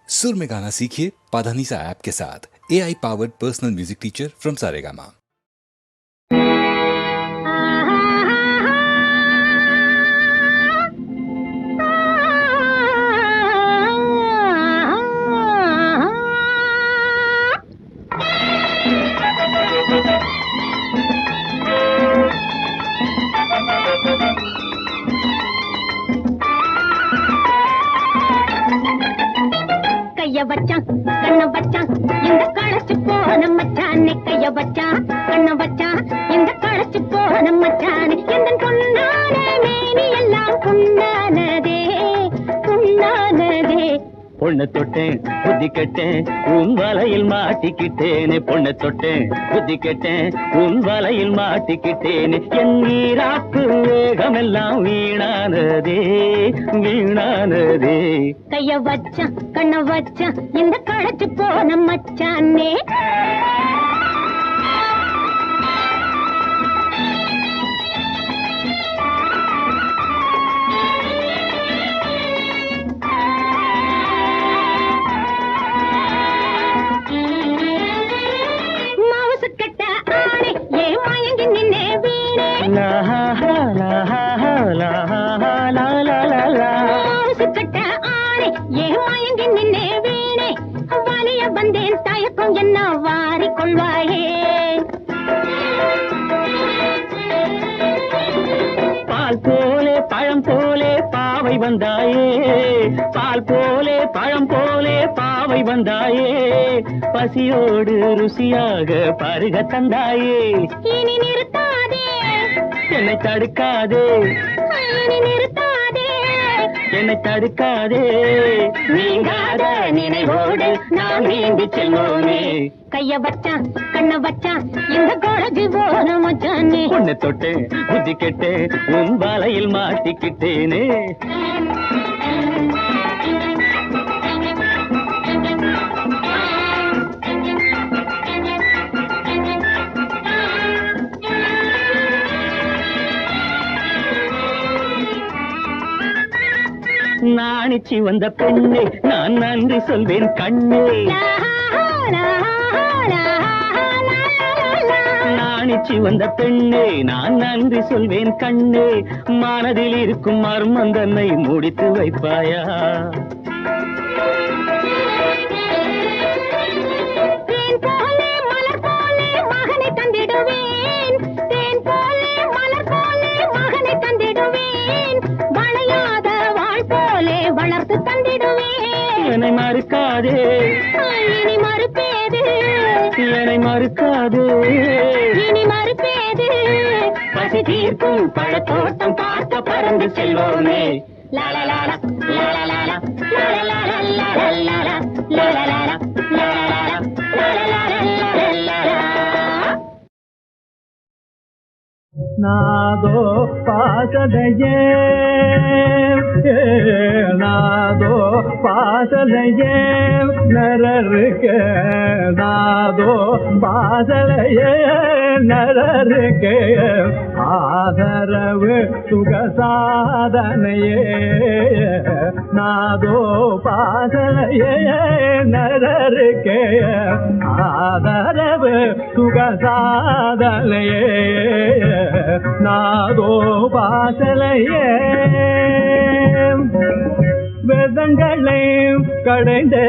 सुर में गाना सीखिए पाधानीसा ऐप के साथ। AI powered personal music teacher from Saregama. கைய வச்சான் கண்ண வச்சான் இந்த களைச்சு போன மச்சானே, கைய வச்சான் கண்ண வச்சான் இந்த களைச்சு போன மச்சானே, எந்த பொன்னான மேனி எல்லாம் புண்ணானதே புண்ணானதே. பொண்ணு தொட்டேன் புத்தி கெட்டேன் உன் வலையில் மாட்டிக்கிட்டேனே, பொண்ணு தொட்டேன் புத்தி கெட்டேன் உன் வலையில் மாட்டிக்கிட்டேனே, என் நீராக்கு வேகமெல்லாம் வீணானதே வீணானதே. கைய வச்சான் கண்ண வச்சான் இந்த களைச்சு போன மச்சானே. வந்தேன் தயக்கம் என்ன வாரி கொள்வாயே. பால் போலே பழம் போலே பாவை வந்தாயே, பால் போலே பழம் போலே பாவை வந்தாயே, பசியோடு ருசியாக பருக தந்தாயே. இனி நிறுத்தாதே என்னை தடுக்காதே, இனி நிறுத்தாதே என்னை தடுக்காதே, நீங்காத நினைவோடு நாம் நீந்தி செல்வோமே. கைய வச்சான் கண்ண வச்சான் இந்த காலேஜ் போன மச்சானே. பொண்ணு தொட்டு புத்தி கெட்டு உன் வலையில் மாட்டிக்கிட்டேனே. நாணிச்சி வந்த பெண்ணே நான் நன்றி சொல்வேன் கண்ணே, நாணிச்சி வந்த பெண்ணே நான் நன்றி சொல்வேன் கண்ணே, மனதில் இருக்கும் மர்மம் தன்னை முடித்து வைப்பாயா. தேன் போலே மலர் போலே மகனை தந்திடுவேன், தேன் போலே மலர் போலே மகனை தந்திடுவேன், வளையாத வாழ் போலே வளர்த்து தந்திடுவேன். என்னை மறுக்காதே இனி மறுப்பேது, என்னை மறுக்காதே, இனி மறுப்பேது. பசி தீர்க்கும் பழத்தோட்டம் பார்க்க பறந்து செல்வோமே. லாலலாலா லாலலாலா லாலலாலா லாலலாலா லாலலாலா லாலலாலா லாலலாலா. நாதோ பாசலையே நாதோ பாசலையே நரருக்கு, நாதோ பாசலையே நரருக்கு, ஆதரவு சுகசாதனையே. நாதோ பாசலையே நரருக்கு, ஆதரவு சுகசாதனையே. நாதோ பாசலையே வேதங்களை கடைந்தே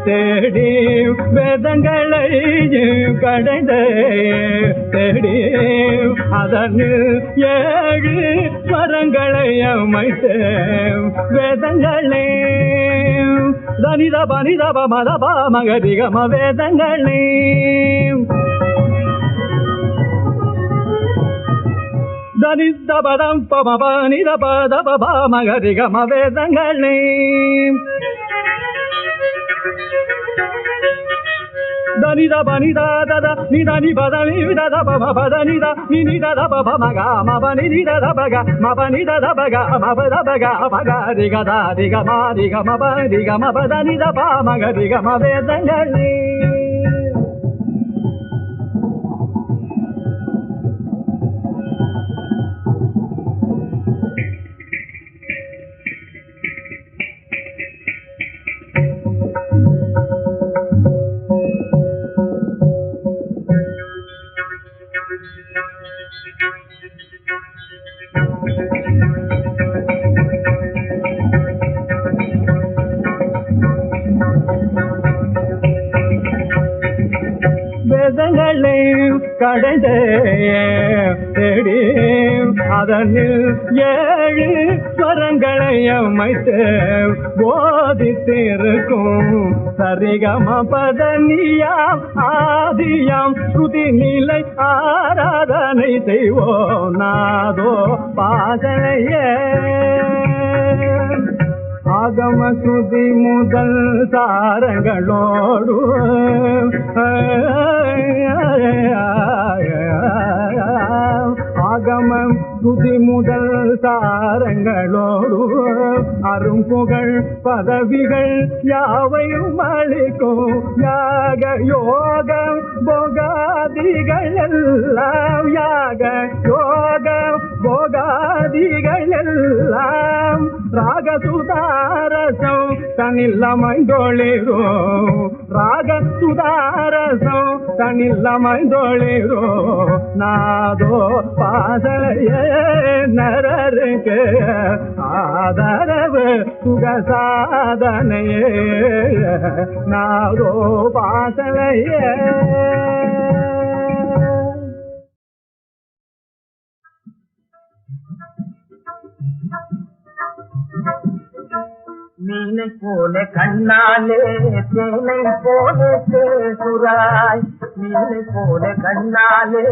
தேடி, வேதங்களை கடைந்தே தேடி, அதன் 7 ஸ்வரங்களை அமைத்தே. வேதங்களை தனித பனிதப மதப மகரிகம வேதங்களை தனித பதம் பமப நித பதப மகரிகம வேதங்களை தனித பனித தத நிதனி பத நித பம பத நித நித பப மக மப நித பக மப நித பக மப பக மகரிக தாரிக மாரிக மப ரிக மப நித ப மகரிகம வேதங்களை. வேதங்களை கடைந்தே தேடி அதனில் 7 ஸ்வரங்களை அமைத்து போதித்திருக்கும் சரிகம பதனியாம் ஆதியாம் ஸ்ருதி நிலை ஆராதனை செய்வோம் நாதோ பாதனையே ஆகம ஸ்ருதி முதல் சாரங்களோடு ஆகமம் ஸ்ருதி முதல் சாரங்களோடு அரும்புகழ் பதவிகள் யாவையும் அளிக்கும் யாக யோகம் போகாதிகள் எல்லாம் யாக யோகம் போகாதிகள் எல்லாம் ராகசுதாரசம் தனில்லமைந்தொழிரோ ராகசுதாரசம் தனில்லமைந்தொழிரோ நாதோ பாதலைய நரருக்கு ஆதரவு சுகசாதனையே நாதோ பாதலைய மீனை போல கண்ணாலே தேனை போல பேசுறாய் மீனை போல கண்ணாலே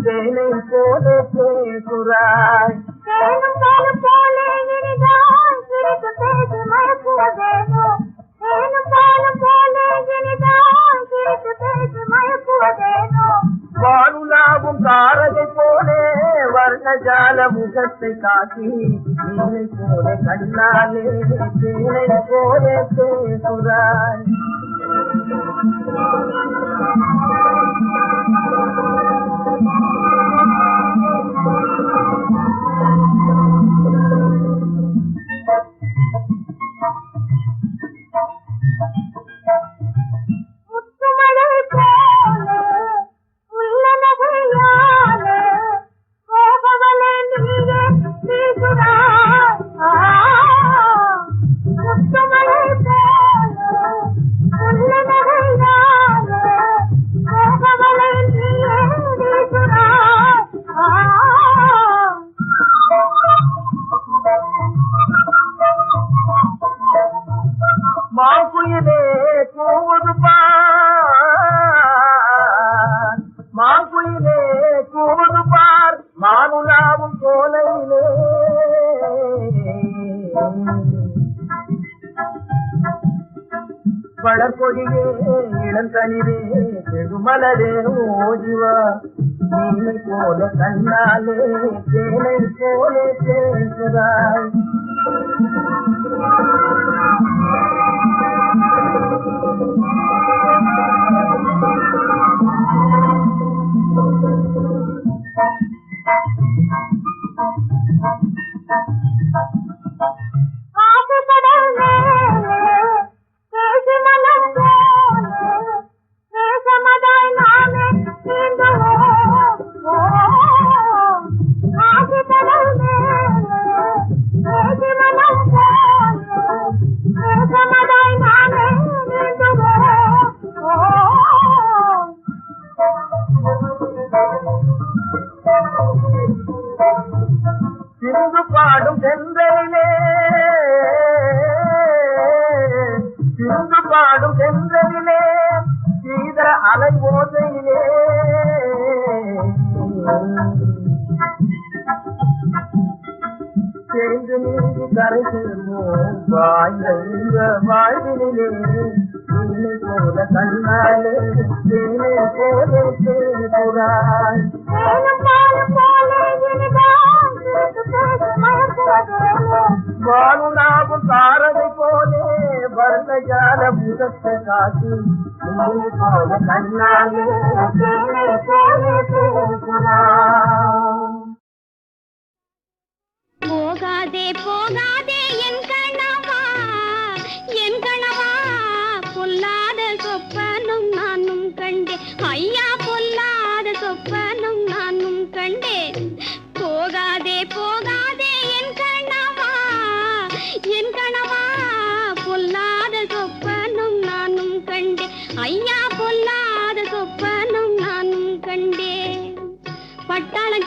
தேனை போல பேசுறாய் தேனும் பாலும் போல இனிதான் சிரித்து பேசி மயக்குவதேனோ தேனும் பாலும் போல இனிதான் சிரித்து பேசி மயக்குவதேனோ வானுலாவும் தாரகை போலே வர்ணஜால முகத்தை காட்டி மீனை போல கண்ணாலே தேனை போல பேசுறாய் மாங்குயிலே கூவுது பார் மாங்குயிலே கூவுது பார் மானுலாவும் சோலையிலே வளர்கொடியே இளந்தனிரே பெருமலரே ஓடிவா மீனை போல கண்ணாலே தேனை போல பேசுகிறாய் சிந்து பாடும் சென்றலிலே சிந்து பாடும் சென்றலிலே சீதர அலை ஓசையிலே சேர்ந்து நீங்கி கரை சேர்வோம் வாழ்ந்த வாழ்வினிலே மீனை போல கண்ணாலே தேனை போல பேசுகிறாய் வானுலாவும் தாரகை போலே வர்ணஜால முகத்தை காட்டி மீனை போல கண்ணாலே தேனை போல பேசுகிறாய் போகாதே போகாதே என் கணவா பொல்லாத சொப்பனும் நானும் கண்டேன் ஐயா பொல்லாத சொப்பனும் நானும் கண்டேன் போகாதே போகாதே என் கணவா பொல்லாத சொப்பனும் நானும் கண்டேன் ஐயா பொல்லாத சொப்பனும் நான்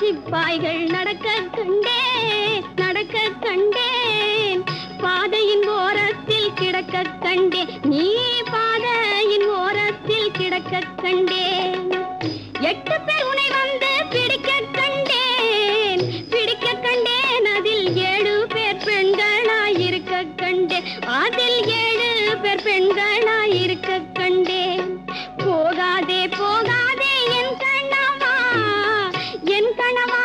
சிப்பாய்கள் நடக்க கண்டேன், நடக்க கண்டேன். பாதையின் ஓரத்தில் கிடக்க கண்டேன், நீ பாதையின் ஓரத்தில் கிடக்க கண்டேன். 8 பேர் உன்னை வந்து பிடிக்க கண்டேன், பிடிக்க கண்டேன். அதில் 7 பேர் பெண்களாயிருக்க கண்டேன், அதில் 7 பேர் பெண்களாயிருக்க கண்டேன். போகாதே போகாதே என் கணவா, என் கணவா,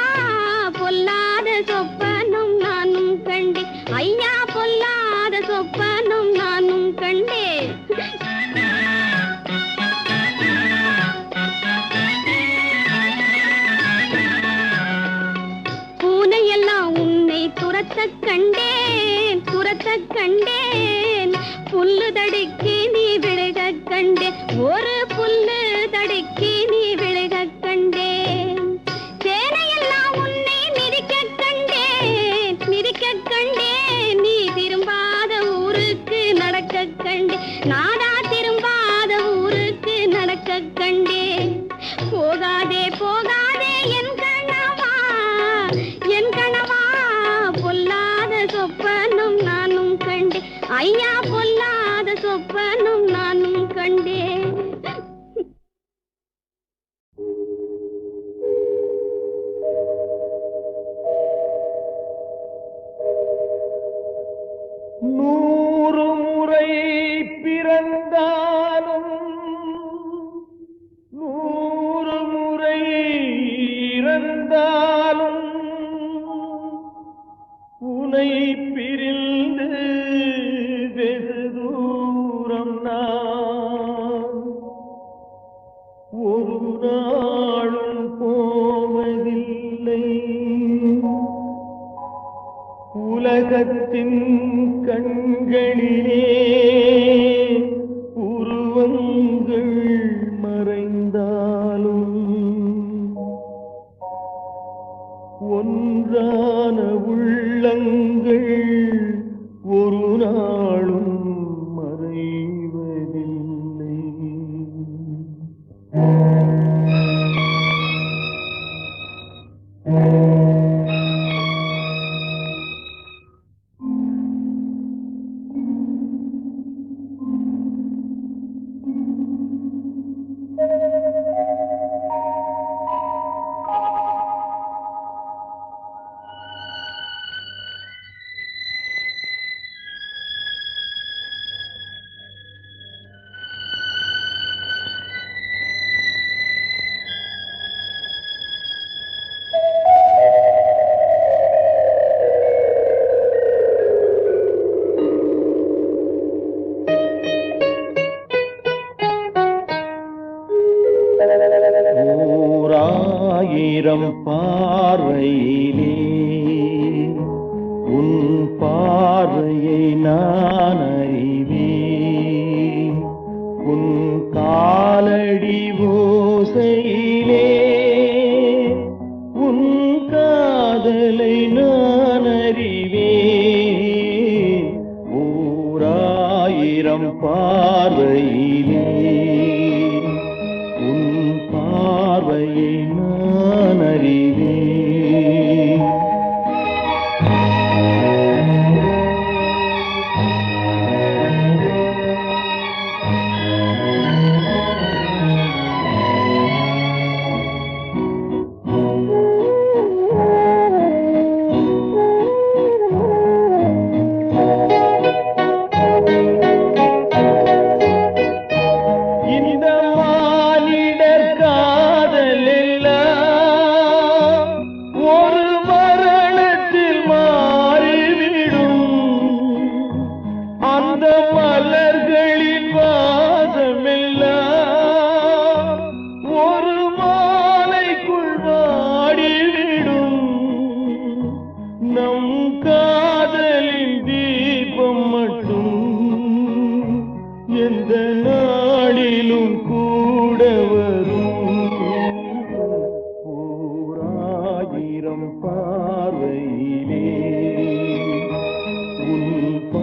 பொல்லாத சொப்பனம் நானும் கண்டேன். ஐயா, பொல்லாத சொப்பனம் நானும் கண்டேன். பூனையெல்லாம் உன்னை துரத்த கண்டேன், துரத்த கண்டேன். புல்லு தடுக்கி நீ விழுக கண்டேன், ஒரு புல்லு தடுக்கி நீ விழுக கண்டேன். சேனையெல்லாம் உன்னை மிதிக்க கண்டேன், மிதிக்க கண்டேன். நீ திரும்பாத ஊருக்கு நடக்க கண்டேன், நாடா திரும்பாத ஊருக்கு நடக்க கண்டேன். போகாதே போகாதே என் கணவா, என் கணவா, பொல்லாத சொப்பனம் நானும் கண்டேன். ஐயா, பொல்லாத சொப்பனம் நானும் கண்டேன். நூறு முறை பிறந்தாலும் 100 முறை இறந்தாலும் உனை பிரிந்து வெகு தூரம் நான் ஒரு நாளும் போவதில்லை. உலகத்தின் கண்களிலே உருவங்கள் மறைந்தாலும் ஒன்றான உள்ளங்கள் ஒரு நாளும் மறைவதில்லை. ஓராயிரம் பார்வையிலே உன் பார்வையை நான் அறிவேன். உன் காலடி ஓசையிலே உன் காதலை நான் அறிவேன். ஓராயிரம் பார்வையிலே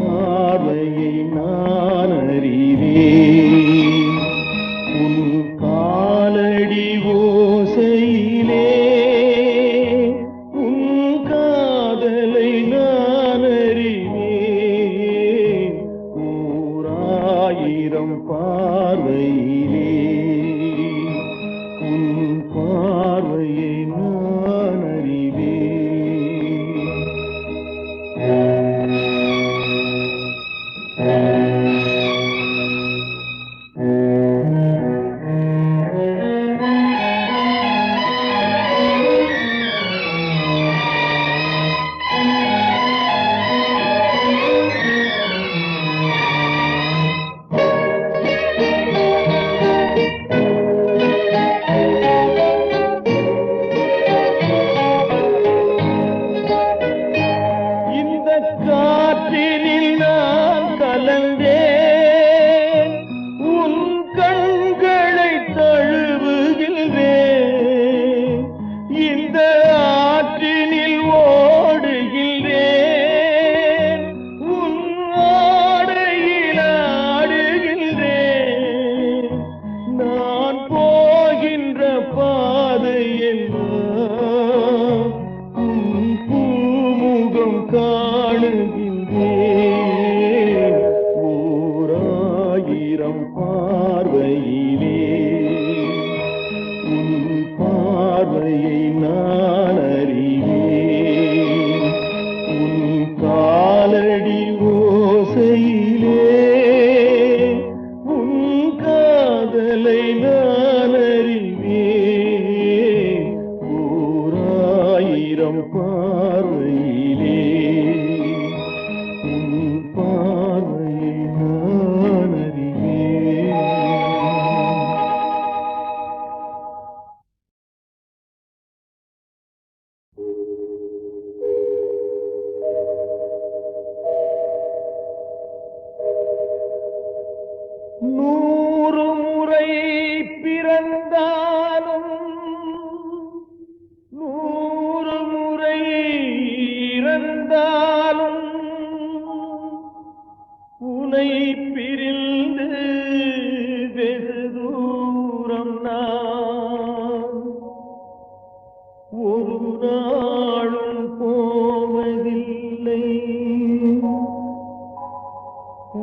பார்வையை நான் அறிவேன். உன் காலடி ஓசையிலே ஆயிரம் பார்வையிலே உன் பார்வையை நான் அறிவேன்.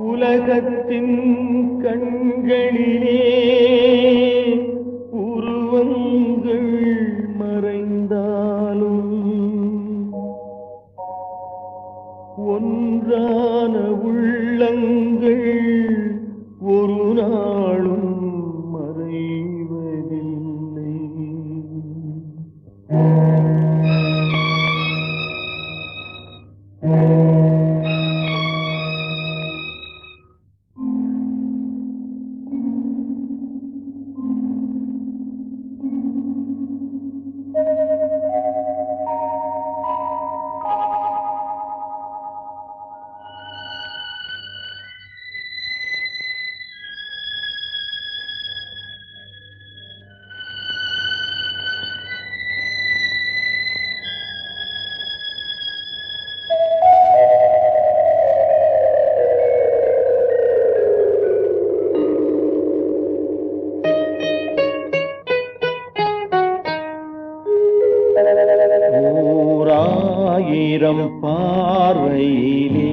உலகத்தின் கண்களிலே உருவங்கள் மறைந்தாலும் ஒன்றான உள்ளங்கள் ஒரு நாளும் மறைவதில்லை. ஓராயிரம் பார்வையிலே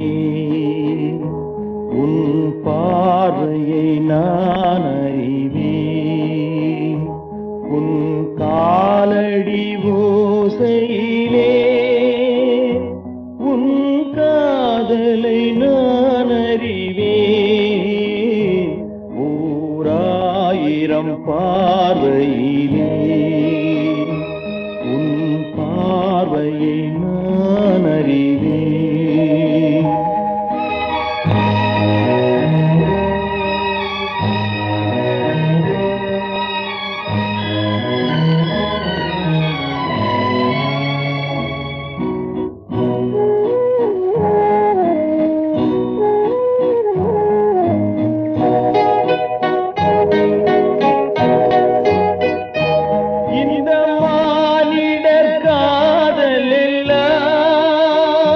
உன் பார்வையை நான் அறிவேன். உன் காலடி ஓசையிலே உன் காதலை நான் அறிவேன். ஓராயிரம் பார்வையிலே பார்வையை நான் அறிவேன். இந்த மானிடர் காதல் எல்லாம்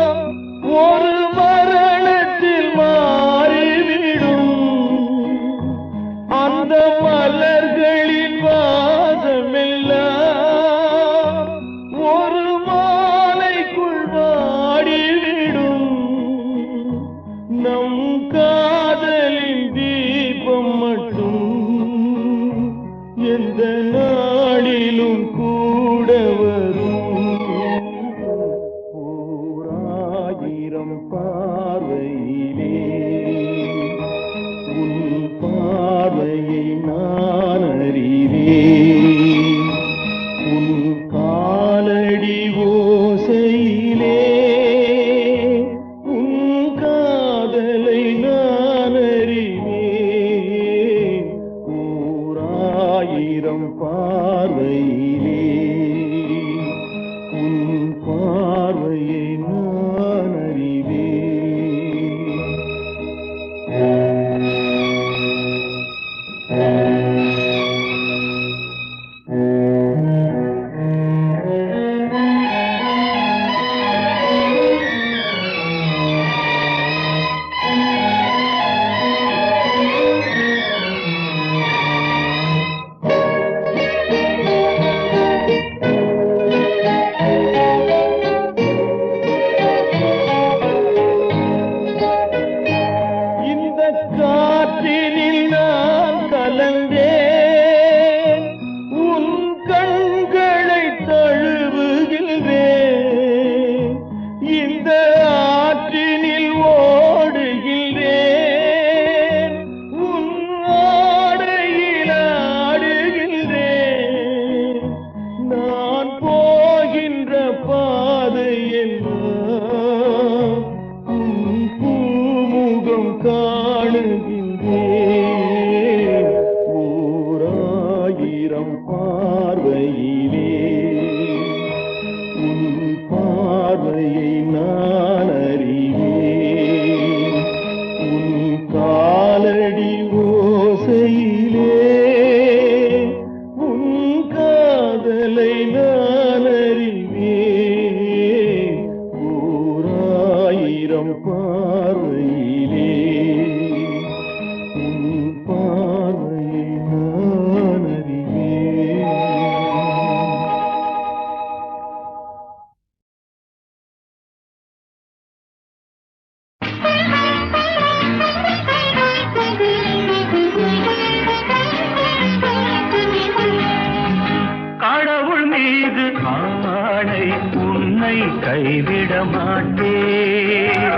உன்னை கைவிட மாட்டேன்.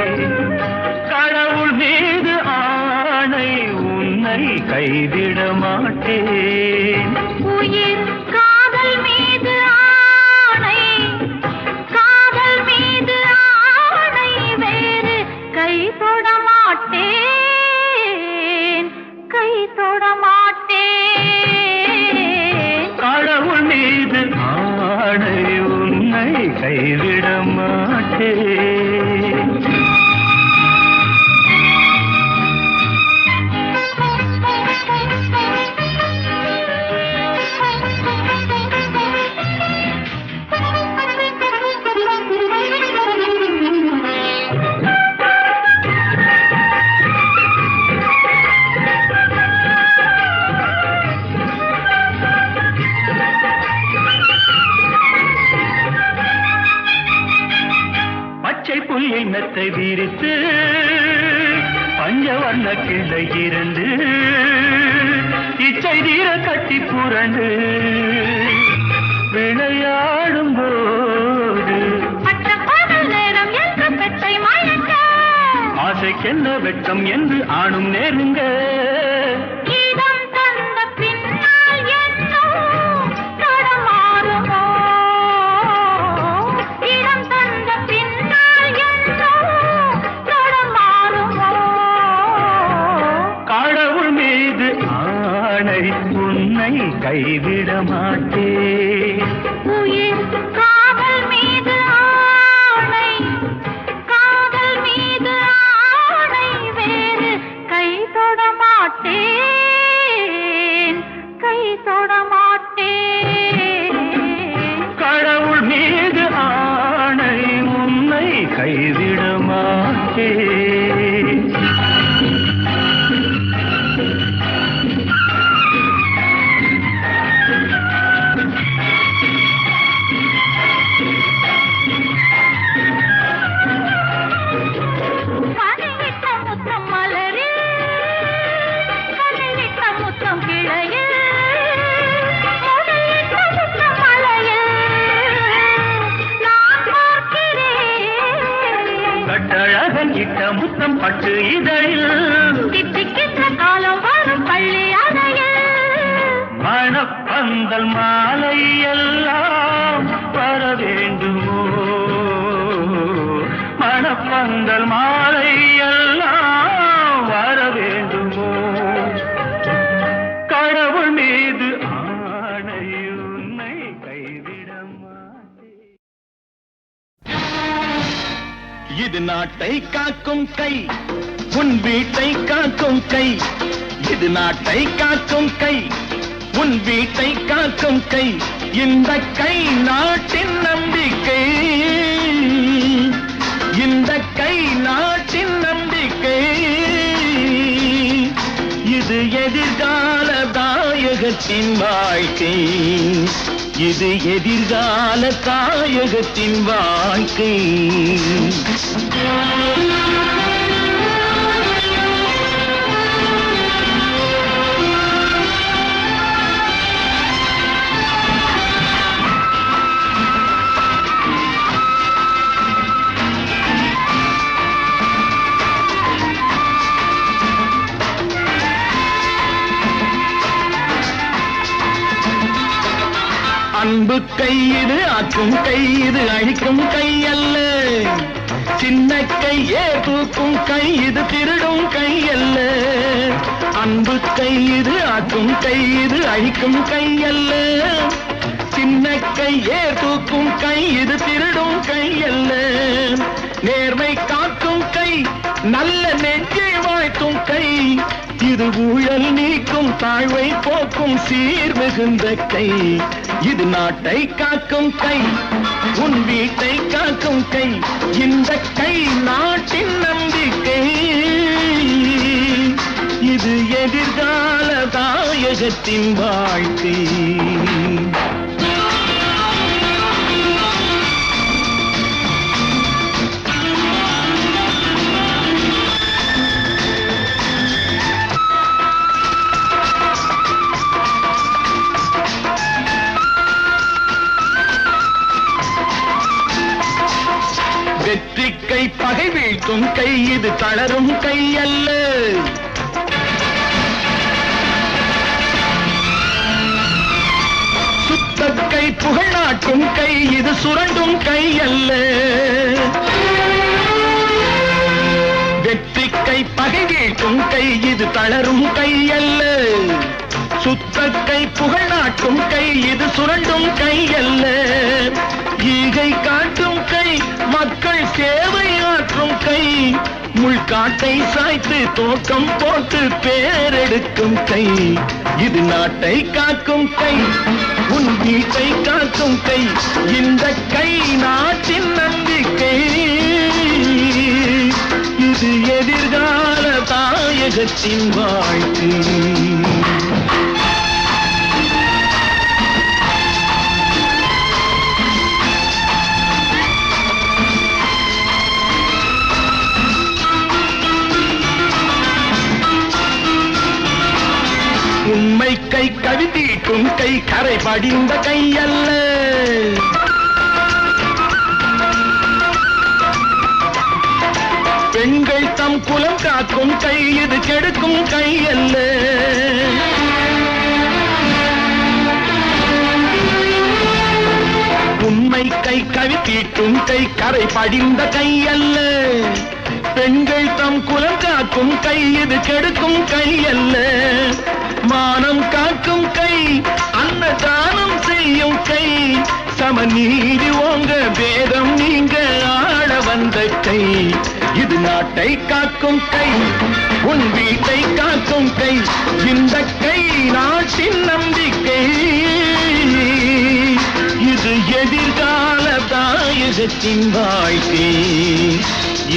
கடவுள் மீது ஆணை உன்னை கைவிட மாட்டேன். உயிர் காதல் மீது ஆணை, காதல் மீது ஆணை, வேறு கை தொட மாட்டேன், கை தொட மாட்டேன். கடவுள் மீது ஆணை உன்னை கைவிட மாட்டேன். பச்சை புல்லில் மெத்தை விரித்து பஞ்சவர்ண கிளை இருந்து இச்சை தீர கட்டி புரண்டு விளையாடும் போது நேரம் என்று பெற்றை மயக்க ஆசைக்கென்ன வெட்கம் என்று ஆணும் நேருங்க. இதம் தந்த பின்னால் என்னோ தடமாறுமோ, இடம் தந்த பின்னால் என்னோ தடமாறுமோ. கடவுள் மீது ஆணை உன்னை கைவிட மாட்டேன். உயிர் காதல் மீது ஆணை, காதல் மீது ஆணை, வேறு கை தொட மாட்டேன், கை தொட மாட்டேன். கடவுள் மீது ஆணை உன்னை கைவிட மாட்டேன். மணிவிட்ட முத்தம் மலரில், மணிவிட்ட முத்தம் கிளையில், மணிவிட்ட முத்தம் மலையில் நான் பார்க்கிறேன். கட்டழகன் இட்ட முத்தம் பட்டு இதழில் தித்திக்கின்ற காலம் வரும் பள்ளி அறையில் மணப்பந்தல் மாலை எல்லாம் வர வேண்டுமோ, மணப்பந்தல் மாலை எல்லாம் வர வேண்டுமோ. கடவுள் மீது ஆணை உன்னை கைவிட மாட்டேன். இது நாட்டை காக்கும் கை, உன் வீட்டை காக்கும் கை. இது நாட்டை காக்கும் கை, உன் வீட்டை காக்கும் கை. இந்த கை நாட்டின் நம்பிக்கை, இந்த கை நாட்டின் நம்பிக்கை. இது எதிர்கால தாயகத்தின் வாழ்க்கை, இது எதிர்கால தாயகத்தின் வாழ்க்கை. அன்பு கை இது, ஆக்கும் கை இது, அழிக்கும் கை அல்ல. சின்ன கையே தூக்கும் கை இது, திருடும் கை அல்ல. அன்பு கை இது, ஆக்கும் கை இது, அழிக்கும் கை அல்ல. சின்ன கையே தூக்கும் கை இது, திருடும் கை அல்ல. நேர்மை காக்கும் கை, நல்ல நெஞ்சை வாழ்த்தும் கை. இது ஊழல் நீக்கும், தாழ்வை போக்கும், சீர் மிகுந்த கை. இது நாட்டை காக்கும் கை, உன் வீட்டை காக்கும் கை. இந்த கை நாட்டின் நம்பிக்கை, இது எதிர்கால தாயகத்தின் வாழ்க்கை. தளரும் கை அல்ல. சுத்த கை புகழ் நாட்டும் கை இது சுரண்டும் கை அல்ல. வெற்றி கை பகை வீட்டும் கை இது தளரும் கை அல்ல. சுத்த கை புகழ் நாட்டும் கை இது சுரண்டும் கை அல்ல. ஈகை காட்டும் கை மக்கள் சேவை ஆற்றும் கை முள்காட்டை சாய்த்து தோட்டம் போட்டு பேரெடுக்கும் கை இது நாட்டை காக்கும் கை உன் வீட்டை காக்கும் கை இந்த கை நாட்டின் நம்பிக்கை இது எதிர்கால தாயகத்தின் வாழ்க்கை. உண்மை கை கவிதீட்டும் கை கரை படிந்த கை அல்ல. பெண்கள் தம் குலம் காக்கும் கை இது கெடுக்கும் கை அல்ல. உண்மை கை கவிதீட்டும் கை கரை படிந்த கை அல்ல. பெண்கள் தம் குலம் காக்கும் கை இது கெடுக்கும் கை அல்ல. மானம் காக்கும் கை அன்னதானம் செய்யும் கை சமநீதி ஓங்க வேதம் நீங்க ஆள வந்த கை இது நாட்டை காக்கும் கை உன் வீட்டை காக்கும் கை இந்த கை நாட்டின் நம்பிக்கை இது எதிர்கால தாயகத்தின் வாழ்க்கை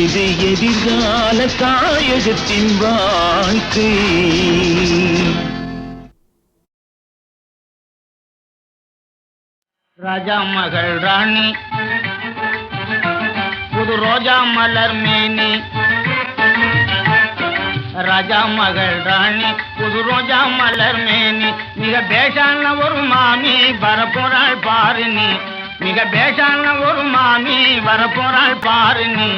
இது எதிர்கால தாயகத்தின் வாழ்க்கை. ராஜா மகள் ராணி புது ரோஜா மலர் மேனி. ராஜா மகள் ராணி புது ரோஜா மலர் மேனி மிக பேஷான ஒரு மாமி வரப்போறாள் பாரு நீ. மிக பேஷான ஒரு மாமி வரப்போறாள் பாரு நீ.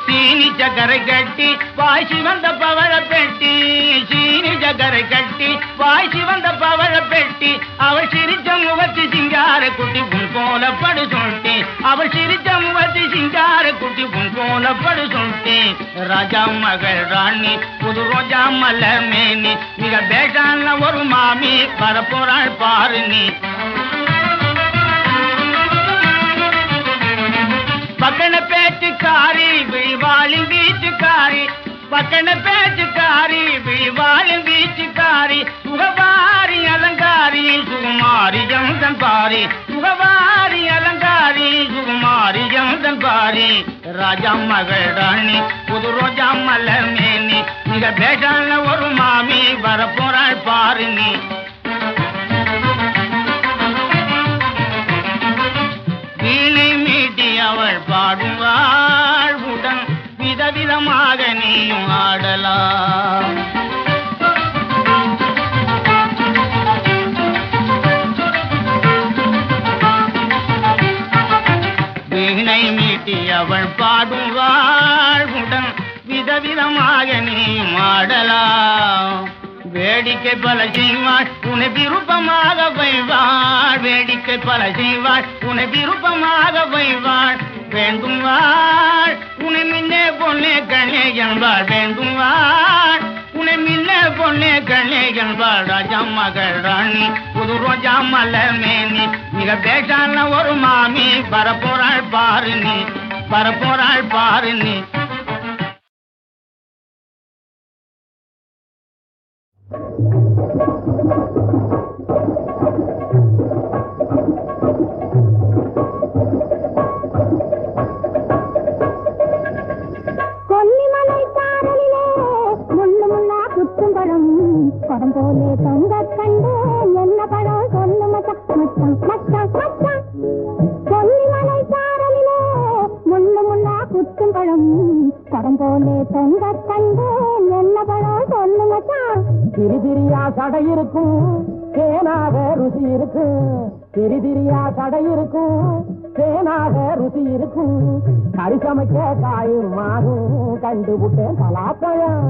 சீனி சக்கரை கட்டி வாய்ச்சி வந்த பவழ பெட்டி. சீனி சக்கரை கட்டி வாய்ச்சி வந்த பவழ பெட்டி. அவள் சிரிச்ச முகத்தி சிங்கார குட்டி உன் போல படு சொல்லிட்டி. அவள் சிரிச்ச முகத்தி சிங்கார குட்டி உன் போல படு சொல்லிட்டி. ராஜா மகள் ராணி புது ரோஜா மலர் மேனி மிக பேஷான ஒரு மாமி வரப்போறாள் பாரு நீ. பக்கன பேச்சுக்காரி விழிவாளின் வீச்சுக்காரி. பக்கன பேச்சுக்காரி விழிவாளின் வீச்சுக்காரி. சுகவாரி அலங்காரி சுகுமாரி ஜம்தன் பாரி. சுகவாரி அலங்காரி சுகுமாரி ஜம்தன் பாரி. ராஜா மகள் ராணி புது ரோஜா மலர் மேனி மிக பேஷான ஒரு மாமி வரப்போறாள் பாரு நீ. வீணை மீட்டி அவள் பாடுவாள் உடன் விதவிதமாக நீயும் ஆடலாம். வீணை மீட்டி அவள் பாடுவாள் உடன் விதவிதமாக நீயும் ஆடலாம். வேடிக்கை பல செய்வாள் உன்னை விருப்பமாக வைவாள். வேடிக்கை பல செய்வாள் உன்னை விருப்பமாக வைவாள். வேண்டும் வாழ் உன்னை முன்னே பொண்ணே கண்ணே என்பாள். வேண்டும் வாழ் உன்னை முன்னே பொண்ணே கண்ணே என்பாள். ராஜா மகள் ராணி புது ரோஜா மலர் மேனி மிக பேஷான ஒரு மாமி வரப்போறாள் பாரு நீ. வரப்போறாள் பாரு நீ. கொல்லிமலை சாரலிலே முள்ளு முள்ளா குத்தும் பழம் படம் போலே தொங்க கண்டு என்ன படம் சொல்லு மச்சான் மச்சான் மச்சான் மச்சான். கொல்லிமலை சாரலிலே முள்ளு முள்ளா குத்தும் பழம் படம் போலே தொங்க கண்டு என்ன படம் சொல்லு மச்சான். திரிதிரியா சடை இருக்கும் தேனாக ருசி இருக்கும். திரிதிரியா சடை இருக்கும் தேனாக ருசி இருக்கும் கறி சமைக்க காயும் மாகும் கண்டுபுட்டேன் பலாப்பழம்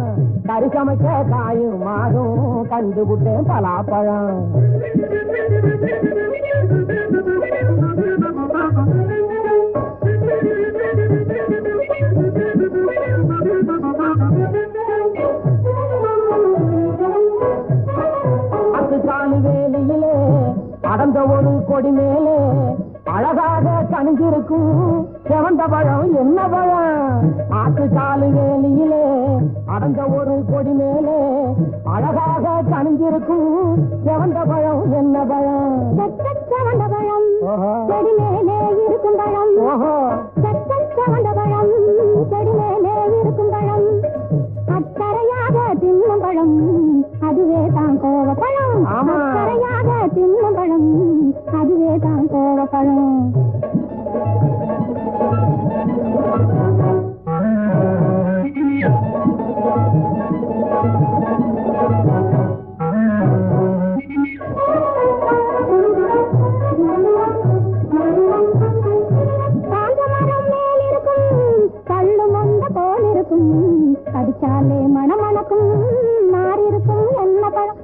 கறி சமைக்க காயும் மாகும் கண்டுபுட்டேன் பலாப்பழம் காலு வேலையிலே அடர்ந்த ஒரு கொடி மேலே அழகாக கணிஞ்சிருக்கும் செவந்த பழம் என்ன பழம் ஆட்டு காலு வேலையிலே அடர்ந்த ஒரு கொடி மேலே அழகாக கணிஞ்சிருக்கும் செவந்த பழம் என்ன பழம் செவந்த பழம் செடி மேலே இருக்கும் பழம் செவந்த பழம் செடி மேலே இருக்கும் பழம் அக்கறையாக தின்னும் பழம் அதுவே தான் கோவப்பழம் அக்கறையாக தின்னும் பழம் அதுவே தான் கோவப்பழம் கடிச்சாலே மணமணக்கும் நார் இருக்கும் என்ன பழம்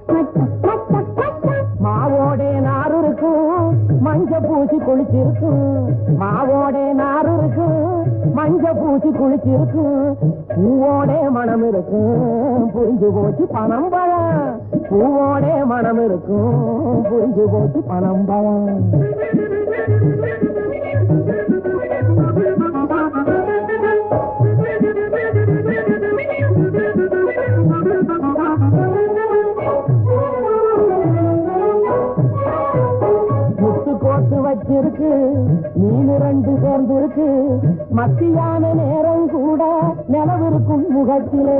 மாவோடே நார் இருக்கும் மஞ்ச பூசி குளிச்சிருக்கும் மாவோடே நார் இருக்கும் மஞ்ச பூசி குளிச்சிருக்கும் பூவோடே மனம் இருக்கும் புரிஞ்சு போச்சு பணம் பழம் பூவோடே மனம் இருக்கும் புரிஞ்சு போச்சு பணம் பழம் வச்சிருக்கு நீனு ரெண்டு சேர்ந்து இருக்கு மத்தியான நேரம் கூட நிலவிருக்கும் முகத்திலே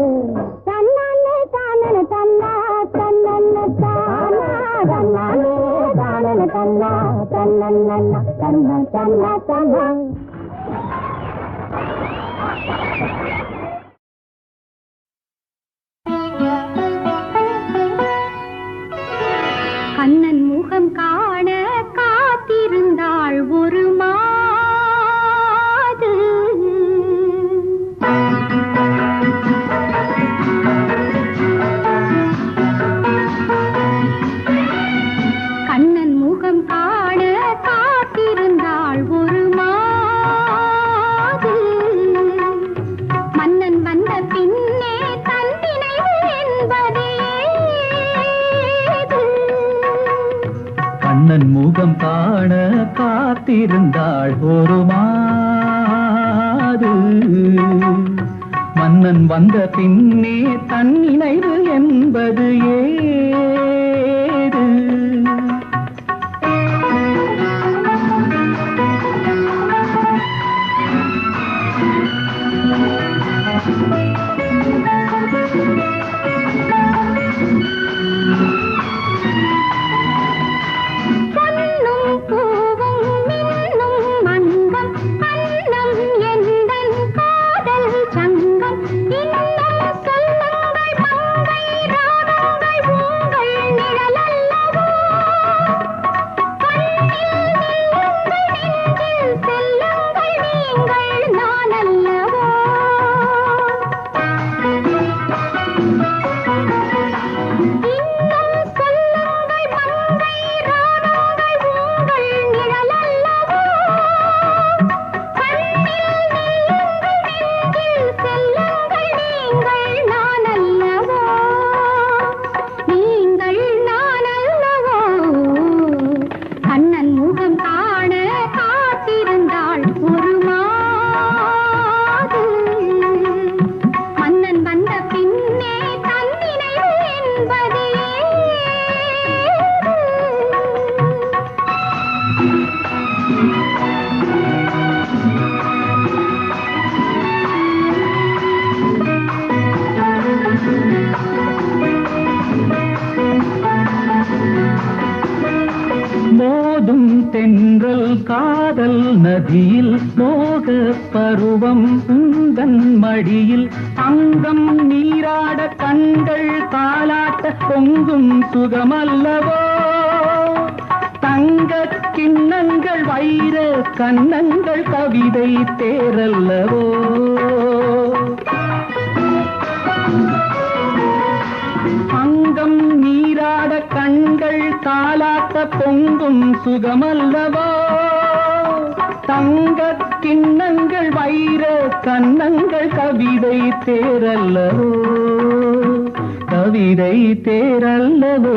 தன்னாலே தானன தன்னா தன்னன்ன தானா தன்னாலே தானன தன்னா தன்னன்ன தன்னா தன்னா தன்னா கண்ணன் முகம் காண காத்திருந்தாள் ஒரு மாது கண்ணன் முகம் காண காத்திருந்தாள் ஒரு மாது மன்னன் வந்த பின்னே தன்னினைவு என்பதே கண்ணன் முகம் காண காத்திருந்தாள் ஒரு மாது மன்னன் வந்த பின்னே தன் நினைவு என்பது ஏது மோதும் தென்றல் காதல் நதியில் மோக பருவம் உந்தன் மடியில் அங்கம் நீராட கண்கள் தாலாட்ட பொங்கும் சுகமல்லவோ தங்க கிண்ணங்கள் வைர கண்ணங்கள் கவிதை தேரல்லவோ அங்கம் நீராட கண்கள் தாலாட்ட பொங்கும் சுகமல்லவோ தங்க கிண்ணங்கள் வைர கண்ணங்கள் கவிதை தேரல்லவோ கவிதை தேரல்லவோ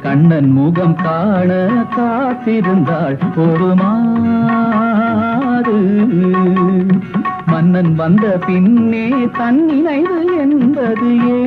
கண்ணன் முகம் காண காத்திருந்தாள் ஒரு மாறு மன்னன் வந்த பின்னே தன் நினைவு என்பது ஏ